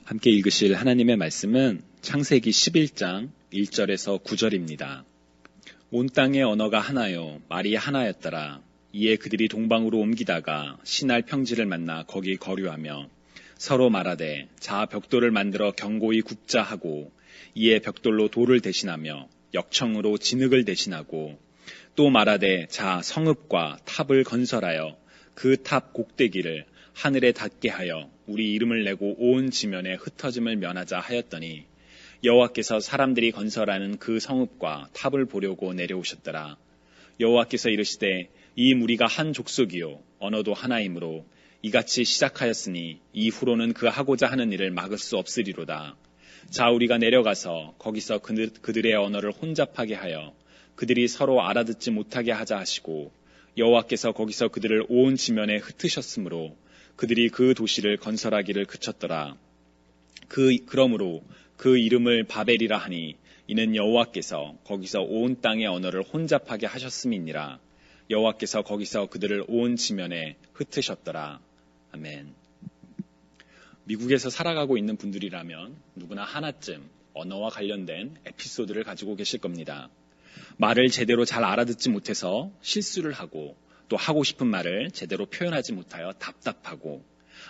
함께 읽으실 하나님의 말씀은 창세기 11장 1절에서 9절입니다. 온 땅의 언어가 하나요, 말이 하나였더라. 이에 그들이 동방으로 옮기다가 신할 평지를 만나 거기 거류하며 서로 말하되 자 벽돌을 만들어 견고히 굽자 하고 이에 벽돌로 돌을 대신하며 역청으로 진흙을 대신하고 또 말하되 자 성읍과 탑을 건설하여 그 탑 곡대기를 하늘에 닿게 하여 우리 이름을 내고 온 지면에 흩어짐을 면하자 하였더니 여호와께서 사람들이 건설하는 그 성읍과 탑을 보려고 내려오셨더라. 여호와께서 이르시되 이 무리가 한 족속이요 언어도 하나이므로 이같이 시작하였으니 이후로는 그 하고자 하는 일을 막을 수 없으리로다. 자 우리가 내려가서 거기서 그들의 언어를 혼잡하게 하여 그들이 서로 알아듣지 못하게 하자 하시고 여호와께서 거기서 그들을 온 지면에 흩으셨으므로 그들이 그 도시를 건설하기를 그쳤더라. 그러므로 그 이름을 바벨이라 하니 이는 여호와께서 거기서 온 땅의 언어를 혼잡하게 하셨음이니라. 여호와께서 거기서 그들을 온 지면에 흩으셨더라. 아멘. 미국에서 살아가고 있는 분들이라면 누구나 하나쯤 언어와 관련된 에피소드를 가지고 계실 겁니다. 말을 제대로 잘 알아듣지 못해서 실수를 하고 또 하고 싶은 말을 제대로 표현하지 못하여 답답하고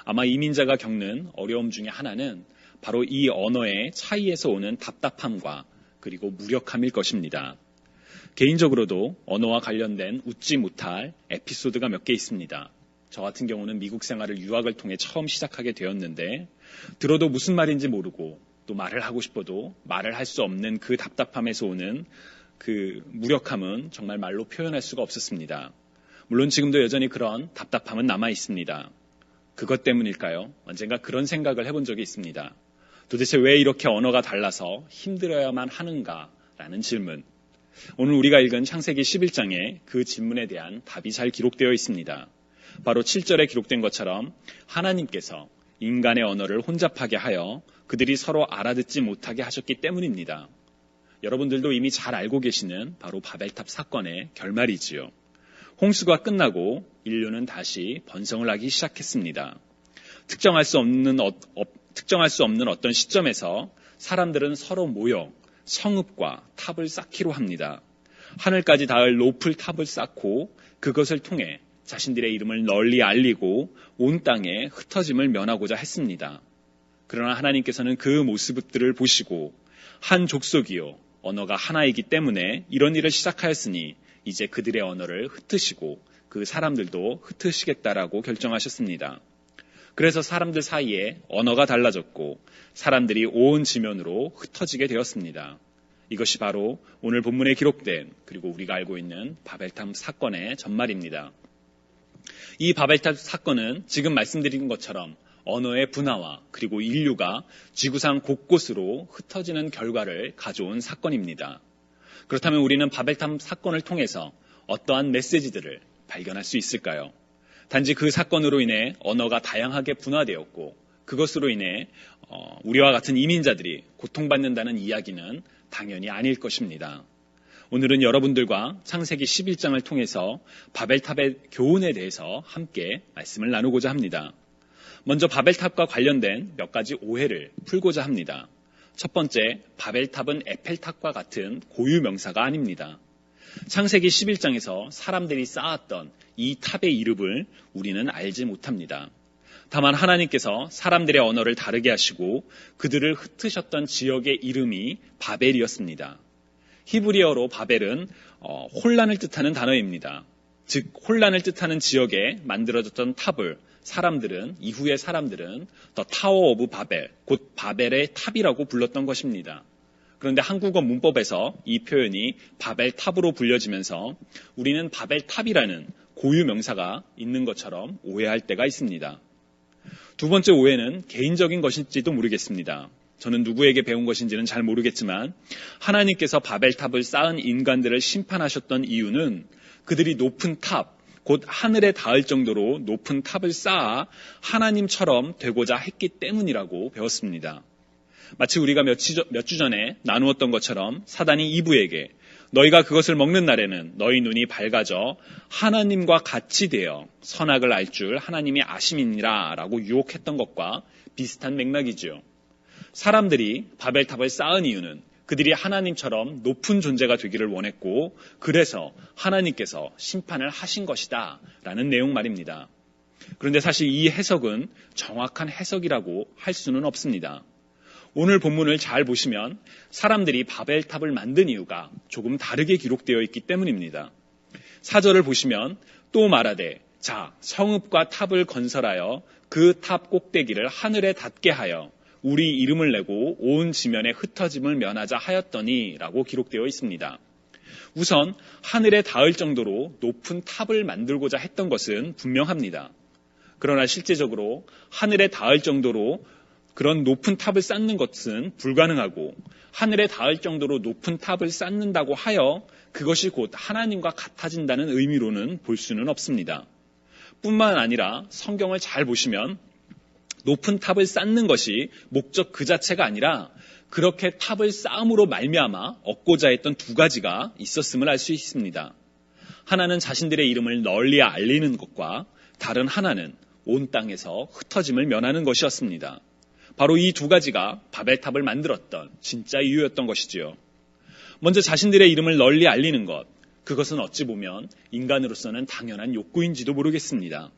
아마 이민자가 겪는 어려움 중에 하나는 바로 이 언어의 차이에서 오는 답답함과 그리고 무력함일 것입니다. 개인적으로도 언어와 관련된 웃지 못할 에피소드가 몇 개 있습니다. 저 같은 경우는 미국 생활을 유학을 통해 처음 시작하게 되었는데 들어도 무슨 말인지 모르고 또 말을 하고 싶어도 말을 할 수 없는 그 답답함에서 오는 그 무력함은 정말 말로 표현할 수가 없었습니다. 물론 지금도 여전히 그런 답답함은 남아 있습니다. 그것 때문일까요? 언젠가 그런 생각을 해본 적이 있습니다. 도대체 왜 이렇게 언어가 달라서 힘들어야만 하는가라는 질문. 오늘 우리가 읽은 창세기 11장에 그 질문에 대한 답이 잘 기록되어 있습니다. 바로 7절에 기록된 것처럼 하나님께서 인간의 언어를 혼잡하게 하여 그들이 서로 알아듣지 못하게 하셨기 때문입니다. 여러분들도 이미 잘 알고 계시는 바로 바벨탑 사건의 결말이지요. 홍수가 끝나고 인류는 다시 번성을 하기 시작했습니다. 특정할 수 없는 어떤 시점에서 사람들은 서로 모여 성읍과 탑을 쌓기로 합니다. 하늘까지 닿을 높을 탑을 쌓고 그것을 통해 자신들의 이름을 널리 알리고 온 땅에 흩어짐을 면하고자 했습니다. 그러나 하나님께서는 그 모습들을 보시고 한 족속이요 언어가 하나이기 때문에 이런 일을 시작하였으니 이제 그들의 언어를 흩으시고 그 사람들도 흩으시겠다라고 결정하셨습니다. 그래서 사람들 사이에 언어가 달라졌고 사람들이 온 지면으로 흩어지게 되었습니다. 이것이 바로 오늘 본문에 기록된 그리고 우리가 알고 있는 바벨탑 사건의 전말입니다. 이 바벨탑 사건은 지금 말씀드린 것처럼 언어의 분화와 그리고 인류가 지구상 곳곳으로 흩어지는 결과를 가져온 사건입니다. 그렇다면 우리는 바벨탑 사건을 통해서 어떠한 메시지들을 발견할 수 있을까요? 단지 그 사건으로 인해 언어가 다양하게 분화되었고 그것으로 인해 우리와 같은 이민자들이 고통받는다는 이야기는 당연히 아닐 것입니다. 오늘은 여러분들과 창세기 11장을 통해서 바벨탑의 교훈에 대해서 함께 말씀을 나누고자 합니다. 먼저 바벨탑과 관련된 몇 가지 오해를 풀고자 합니다. 첫 번째, 바벨탑은 에펠탑과 같은 고유 명사가 아닙니다. 창세기 11장에서 사람들이 쌓았던 이 탑의 이름을 우리는 알지 못합니다. 다만 하나님께서 사람들의 언어를 다르게 하시고 그들을 흩으셨던 지역의 이름이 바벨이었습니다. 히브리어로 바벨은 혼란을 뜻하는 단어입니다. 즉 혼란을 뜻하는 지역에 만들어졌던 탑을 이후의 사람들은 더 타워 오브 바벨, 곧 바벨의 탑이라고 불렀던 것입니다. 그런데 한국어 문법에서 이 표현이 바벨탑으로 불려지면서 우리는 바벨탑이라는 고유 명사가 있는 것처럼 오해할 때가 있습니다. 두 번째 오해는 개인적인 것일지도 모르겠습니다. 저는 누구에게 배운 것인지는 잘 모르겠지만 하나님께서 바벨탑을 쌓은 인간들을 심판하셨던 이유는 그들이 높은 탑, 곧 하늘에 닿을 정도로 높은 탑을 쌓아 하나님처럼 되고자 했기 때문이라고 배웠습니다. 마치 우리가 몇 주 전에 나누었던 것처럼 사단이 이브에게 너희가 그것을 먹는 날에는 너희 눈이 밝아져 하나님과 같이 되어 선악을 알 줄 하나님이 아심이니라 라고 유혹했던 것과 비슷한 맥락이지요. 사람들이 바벨탑을 쌓은 이유는 그들이 하나님처럼 높은 존재가 되기를 원했고 그래서 하나님께서 심판을 하신 것이다 라는 내용 말입니다. 그런데 사실 이 해석은 정확한 해석이라고 할 수는 없습니다. 오늘 본문을 잘 보시면 사람들이 바벨탑을 만든 이유가 조금 다르게 기록되어 있기 때문입니다. 4절을 보시면 또 말하되 자 성읍과 탑을 건설하여 그 탑 꼭대기를 하늘에 닿게 하여 우리 이름을 내고 온 지면에 흩어짐을 면하자 하였더니 라고 기록되어 있습니다. 우선 하늘에 닿을 정도로 높은 탑을 만들고자 했던 것은 분명합니다. 그러나 실제적으로 하늘에 닿을 정도로 그런 높은 탑을 쌓는 것은 불가능하고 하늘에 닿을 정도로 높은 탑을 쌓는다고 하여 그것이 곧 하나님과 같아진다는 의미로는 볼 수는 없습니다. 뿐만 아니라 성경을 잘 보시면 높은 탑을 쌓는 것이 목적 그 자체가 아니라 그렇게 탑을 쌓음으로 말미암아 얻고자 했던 두 가지가 있었음을 알 수 있습니다. 하나는 자신들의 이름을 널리 알리는 것과 다른 하나는 온 땅에서 흩어짐을 면하는 것이었습니다. 바로 이 두 가지가 바벨탑을 만들었던 진짜 이유였던 것이지요. 먼저 자신들의 이름을 널리 알리는 것, 그것은 어찌 보면 인간으로서는 당연한 욕구인지도 모르겠습니다.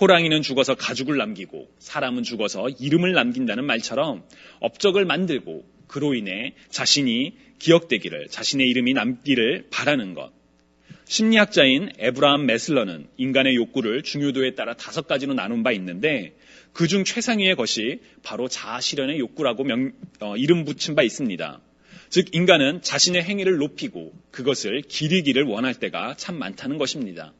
호랑이는 죽어서 가죽을 남기고 사람은 죽어서 이름을 남긴다는 말처럼 업적을 만들고 그로 인해 자신이 기억되기를, 자신의 이름이 남기를 바라는 것. 심리학자인 에브라함 메슬러는 인간의 욕구를 중요도에 따라 5가지로 나눈 바 있는데 그중 최상위의 것이 바로 자아실현의 욕구라고 이름 붙인 바 있습니다. 즉 인간은 자신의 행위를 높이고 그것을 기리기를 원할 때가 참 많다는 것입니다.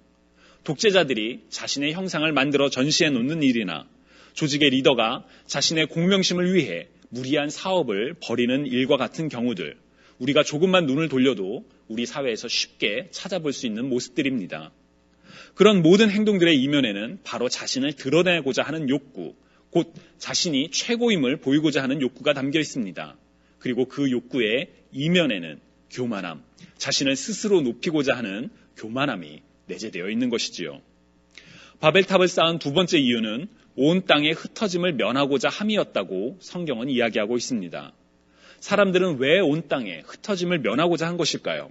독재자들이 자신의 형상을 만들어 전시해 놓는 일이나 조직의 리더가 자신의 공명심을 위해 무리한 사업을 벌이는 일과 같은 경우들, 우리가 조금만 눈을 돌려도 우리 사회에서 쉽게 찾아볼 수 있는 모습들입니다. 그런 모든 행동들의 이면에는 바로 자신을 드러내고자 하는 욕구, 곧 자신이 최고임을 보이고자 하는 욕구가 담겨 있습니다. 그리고 그 욕구의 이면에는 교만함, 자신을 스스로 높이고자 하는 교만함이 내재되어 있는 것이지요. 바벨탑을 쌓은 두 번째 이유는 온 땅의 흩어짐을 면하고자 함이었다고 성경은 이야기하고 있습니다. 사람들은 왜 온 땅에 흩어짐을 면하고자 한 것일까요?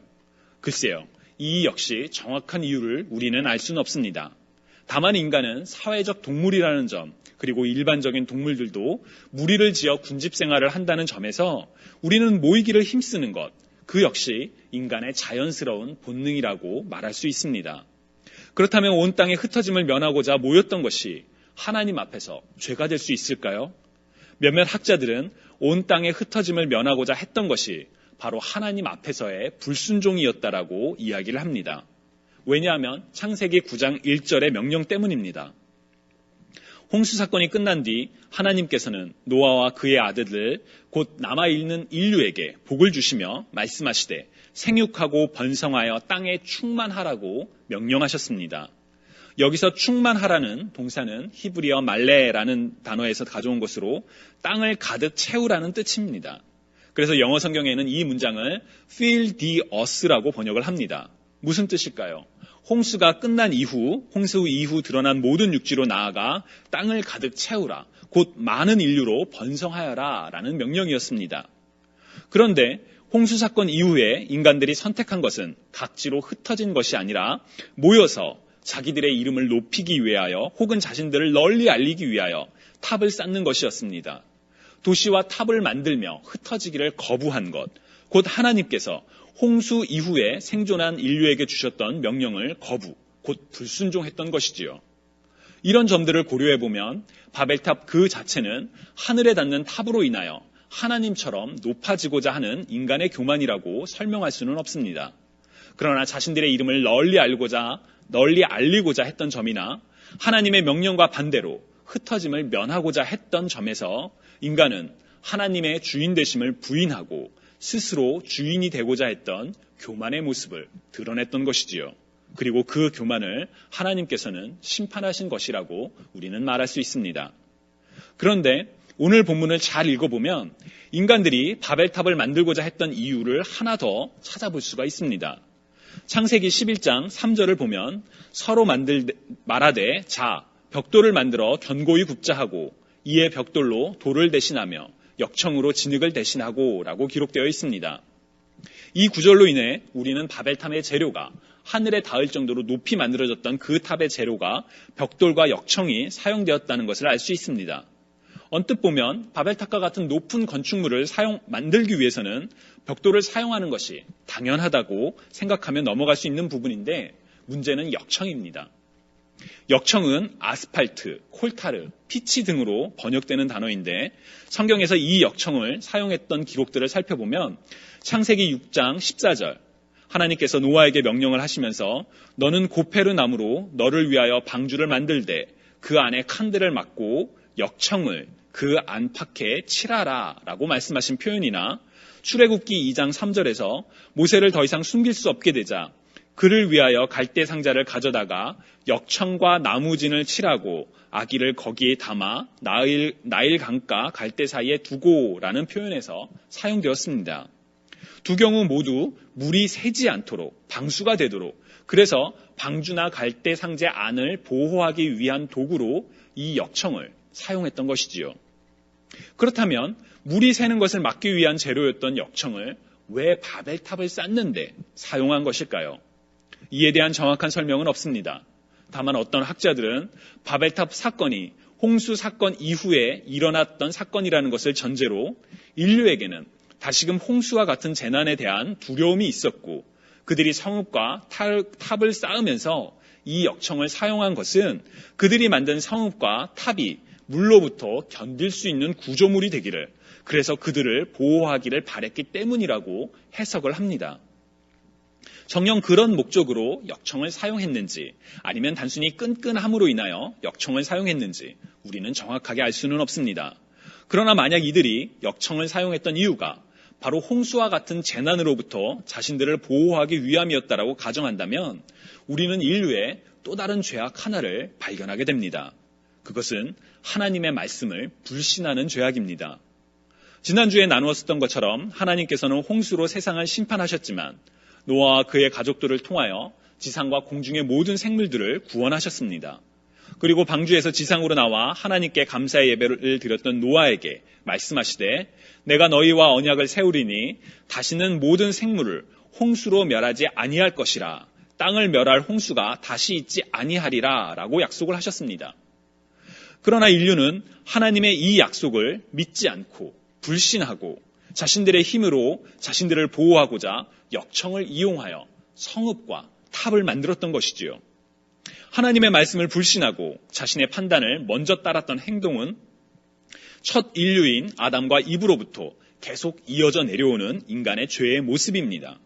글쎄요, 이 역시 정확한 이유를 우리는 알 수는 없습니다. 다만 인간은 사회적 동물이라는 점, 그리고 일반적인 동물들도 무리를 지어 군집 생활을 한다는 점에서 우리는 모이기를 힘쓰는 것, 그 역시 인간의 자연스러운 본능이라고 말할 수 있습니다. 그렇다면 온 땅의 흩어짐을 면하고자 모였던 것이 하나님 앞에서 죄가 될 수 있을까요? 몇몇 학자들은 온 땅의 흩어짐을 면하고자 했던 것이 바로 하나님 앞에서의 불순종이었다라고 이야기를 합니다. 왜냐하면 창세기 9장 1절의 명령 때문입니다. 홍수 사건이 끝난 뒤 하나님께서는 노아와 그의 아들들 곧 남아있는 인류에게 복을 주시며 말씀하시되 생육하고 번성하여 땅에 충만하라고 명령하셨습니다. 여기서 충만하라는 동사는 히브리어 말레라는 단어에서 가져온 것으로 땅을 가득 채우라는 뜻입니다. 그래서 영어 성경에는 이 문장을 fill the earth라고 번역을 합니다. 무슨 뜻일까요? 홍수가 끝난 이후, 홍수 이후 드러난 모든 육지로 나아가 땅을 가득 채우라, 곧 많은 인류로 번성하여라 라는 명령이었습니다. 그런데 홍수 사건 이후에 인간들이 선택한 것은 각지로 흩어진 것이 아니라 모여서 자기들의 이름을 높이기 위하여 혹은 자신들을 널리 알리기 위하여 탑을 쌓는 것이었습니다. 도시와 탑을 만들며 흩어지기를 거부한 것, 곧 하나님께서 홍수 이후에 생존한 인류에게 주셨던 명령을 거부, 곧 불순종했던 것이지요. 이런 점들을 고려해보면 바벨탑 그 자체는 하늘에 닿는 탑으로 인하여 하나님처럼 높아지고자 하는 인간의 교만이라고 설명할 수는 없습니다. 그러나 자신들의 이름을 널리 알리고자 했던 점이나 하나님의 명령과 반대로 흩어짐을 면하고자 했던 점에서 인간은 하나님의 주인 되심을 부인하고 스스로 주인이 되고자 했던 교만의 모습을 드러냈던 것이지요. 그리고 그 교만을 하나님께서는 심판하신 것이라고 우리는 말할 수 있습니다. 그런데 오늘 본문을 잘 읽어보면 인간들이 바벨탑을 만들고자 했던 이유를 하나 더 찾아볼 수가 있습니다. 창세기 11장 3절을 보면 서로 말하되 자 벽돌을 만들어 견고히 굽자 하고 이에 벽돌로 돌을 대신하며 역청으로 진흙을 대신하고 라고 기록되어 있습니다. 이 구절로 인해 우리는 바벨탑의 재료가 하늘에 닿을 정도로 높이 만들어졌던 그 탑의 재료가 벽돌과 역청이 사용되었다는 것을 알 수 있습니다. 언뜻 보면 바벨탑과 같은 높은 건축물을 만들기 위해서는 벽돌을 사용하는 것이 당연하다고 생각하면 넘어갈 수 있는 부분인데 문제는 역청입니다. 역청은 아스팔트, 콜타르, 피치 등으로 번역되는 단어인데 성경에서 이 역청을 사용했던 기록들을 살펴보면 창세기 6장 14절 하나님께서 노아에게 명령을 하시면서 너는 고페르 나무로 너를 위하여 방주를 만들되 그 안에 칸들을 막고 역청을 그 안팎에 칠하라 라고 말씀하신 표현이나 출애굽기 2장 3절에서 모세를 더 이상 숨길 수 없게 되자 그를 위하여 갈대 상자를 가져다가 역청과 나무진을 칠하고 아기를 거기에 담아 나일 강가 갈대 사이에 두고라는 표현에서 사용되었습니다. 두 경우 모두 물이 새지 않도록 방수가 되도록 그래서 방주나 갈대 상자 안을 보호하기 위한 도구로 이 역청을 사용했던 것이지요. 그렇다면 물이 새는 것을 막기 위한 재료였던 역청을 왜 바벨탑을 쌓는데 사용한 것일까요? 이에 대한 정확한 설명은 없습니다. 다만 어떤 학자들은 바벨탑 사건이 홍수 사건 이후에 일어났던 사건이라는 것을 전제로 인류에게는 다시금 홍수와 같은 재난에 대한 두려움이 있었고 그들이 성읍과 탑을 쌓으면서 이 역청을 사용한 것은 그들이 만든 성읍과 탑이 물로부터 견딜 수 있는 구조물이 되기를 그래서 그들을 보호하기를 바랬기 때문이라고 해석을 합니다. 정녕 그런 목적으로 역청을 사용했는지 아니면 단순히 끈끈함으로 인하여 역청을 사용했는지 우리는 정확하게 알 수는 없습니다. 그러나 만약 이들이 역청을 사용했던 이유가 바로 홍수와 같은 재난으로부터 자신들을 보호하기 위함이었다라고 가정한다면 우리는 인류의 또 다른 죄악 하나를 발견하게 됩니다. 그것은 하나님의 말씀을 불신하는 죄악입니다. 지난주에 나누었었던 것처럼 하나님께서는 홍수로 세상을 심판하셨지만 노아와 그의 가족들을 통하여 지상과 공중의 모든 생물들을 구원하셨습니다. 그리고 방주에서 지상으로 나와 하나님께 감사의 예배를 드렸던 노아에게 말씀하시되 내가 너희와 언약을 세우리니 다시는 모든 생물을 홍수로 멸하지 아니할 것이라 땅을 멸할 홍수가 다시 있지 아니하리라 라고 약속을 하셨습니다. 그러나 인류는 하나님의 이 약속을 믿지 않고 불신하고 자신들의 힘으로 자신들을 보호하고자 역청을 이용하여 성읍과 탑을 만들었던 것이지요. 하나님의 말씀을 불신하고 자신의 판단을 먼저 따랐던 행동은 첫 인류인 아담과 이브로부터 계속 이어져 내려오는 인간의 죄의 모습입니다.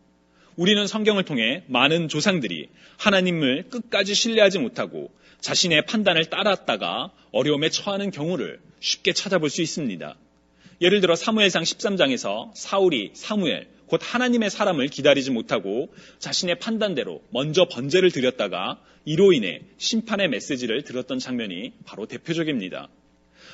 우리는 성경을 통해 많은 조상들이 하나님을 끝까지 신뢰하지 못하고 자신의 판단을 따랐다가 어려움에 처하는 경우를 쉽게 찾아볼 수 있습니다. 예를 들어 사무엘상 13장에서 사울이 사무엘, 곧 하나님의 사람을 기다리지 못하고 자신의 판단대로 먼저 번제를 드렸다가 이로 인해 심판의 메시지를 들었던 장면이 바로 대표적입니다.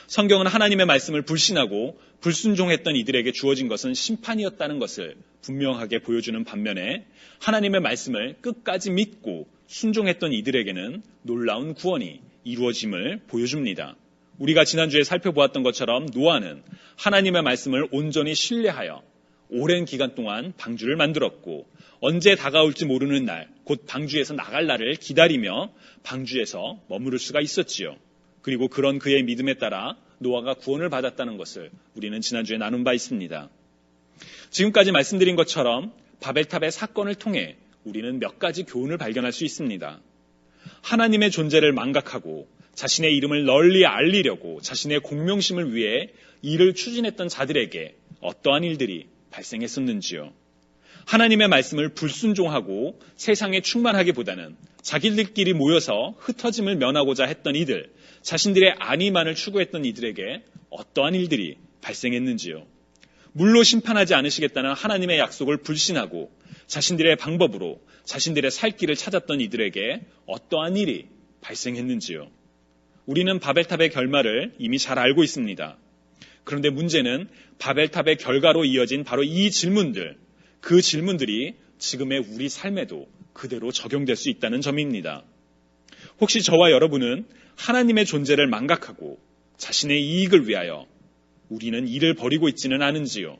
성경은 하나님의 말씀을 불신하고 불순종했던 이들에게 주어진 것은 심판이었다는 것을 분명하게 보여주는 반면에 하나님의 말씀을 끝까지 믿고 순종했던 이들에게는 놀라운 구원이 이루어짐을 보여줍니다. 우리가 지난주에 살펴보았던 것처럼 노아는 하나님의 말씀을 온전히 신뢰하여 오랜 기간 동안 방주를 만들었고 언제 다가올지 모르는 날, 곧 방주에서 나갈 날을 기다리며 방주에서 머무를 수가 있었지요. 그리고 그런 그의 믿음에 따라 노아가 구원을 받았다는 것을 우리는 지난주에 나눈 바 있습니다. 지금까지 말씀드린 것처럼 바벨탑의 사건을 통해 우리는 몇 가지 교훈을 발견할 수 있습니다. 하나님의 존재를 망각하고 자신의 이름을 널리 알리려고 자신의 공명심을 위해 일을 추진했던 자들에게 어떠한 일들이 발생했었는지요. 하나님의 말씀을 불순종하고 세상에 충만하기보다는 자기들끼리 모여서 흩어짐을 면하고자 했던 이들, 자신들의 안위만을 추구했던 이들에게 어떠한 일들이 발생했는지요. 물로 심판하지 않으시겠다는 하나님의 약속을 불신하고 자신들의 방법으로 자신들의 살 길을 찾았던 이들에게 어떠한 일이 발생했는지요. 우리는 바벨탑의 결말을 이미 잘 알고 있습니다. 그런데 문제는 바벨탑의 결과로 이어진 바로 이 질문들, 그 질문들이 지금의 우리 삶에도 그대로 적용될 수 있다는 점입니다. 혹시 저와 여러분은 하나님의 존재를 망각하고 자신의 이익을 위하여 우리는 이를 버리고 있지는 않은지요.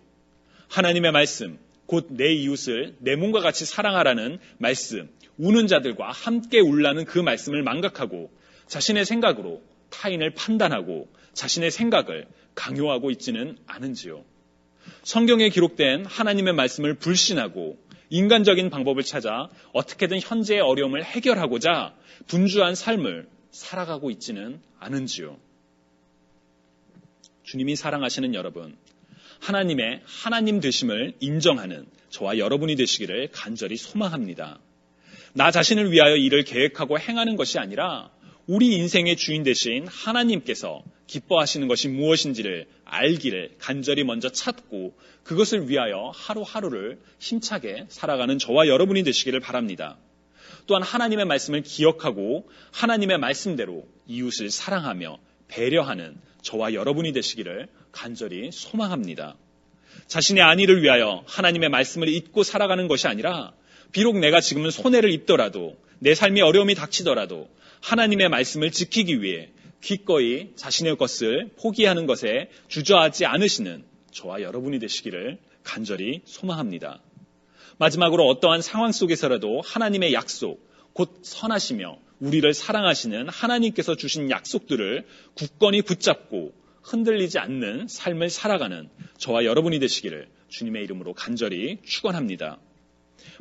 하나님의 말씀, 곧 내 이웃을 내 몸과 같이 사랑하라는 말씀, 우는 자들과 함께 울라는 그 말씀을 망각하고 자신의 생각으로 타인을 판단하고 자신의 생각을 강요하고 있지는 않은지요. 성경에 기록된 하나님의 말씀을 불신하고 인간적인 방법을 찾아 어떻게든 현재의 어려움을 해결하고자 분주한 삶을 살아가고 있지는 않은지요. 주님이 사랑하시는 여러분, 하나님의 하나님 되심을 인정하는 저와 여러분이 되시기를 간절히 소망합니다. 나 자신을 위하여 일을 계획하고 행하는 것이 아니라 우리 인생의 주인 되신 하나님께서 기뻐하시는 것이 무엇인지를 알기를 간절히 먼저 찾고 그것을 위하여 하루하루를 힘차게 살아가는 저와 여러분이 되시기를 바랍니다. 또한 하나님의 말씀을 기억하고 하나님의 말씀대로 이웃을 사랑하며 배려하는 저와 여러분이 되시기를 간절히 소망합니다. 자신의 안위를 위하여 하나님의 말씀을 잊고 살아가는 것이 아니라 비록 내가 지금은 손해를 입더라도 내 삶이 어려움이 닥치더라도 하나님의 말씀을 지키기 위해 기꺼이 자신의 것을 포기하는 것에 주저하지 않으시는 저와 여러분이 되시기를 간절히 소망합니다. 마지막으로 어떠한 상황 속에서라도 하나님의 약속, 곧 선하시며 우리를 사랑하시는 하나님께서 주신 약속들을 굳건히 붙잡고 흔들리지 않는 삶을 살아가는 저와 여러분이 되시기를 주님의 이름으로 간절히 축원합니다.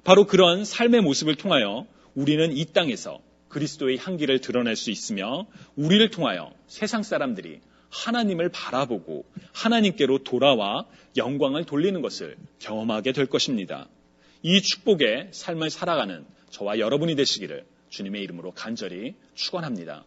바로 그런 삶의 모습을 통하여 우리는 이 땅에서 그리스도의 향기를 드러낼 수 있으며 우리를 통하여 세상 사람들이 하나님을 바라보고 하나님께로 돌아와 영광을 돌리는 것을 경험하게 될 것입니다. 이 축복의 삶을 살아가는 저와 여러분이 되시기를 주님의 이름으로 간절히 축원합니다.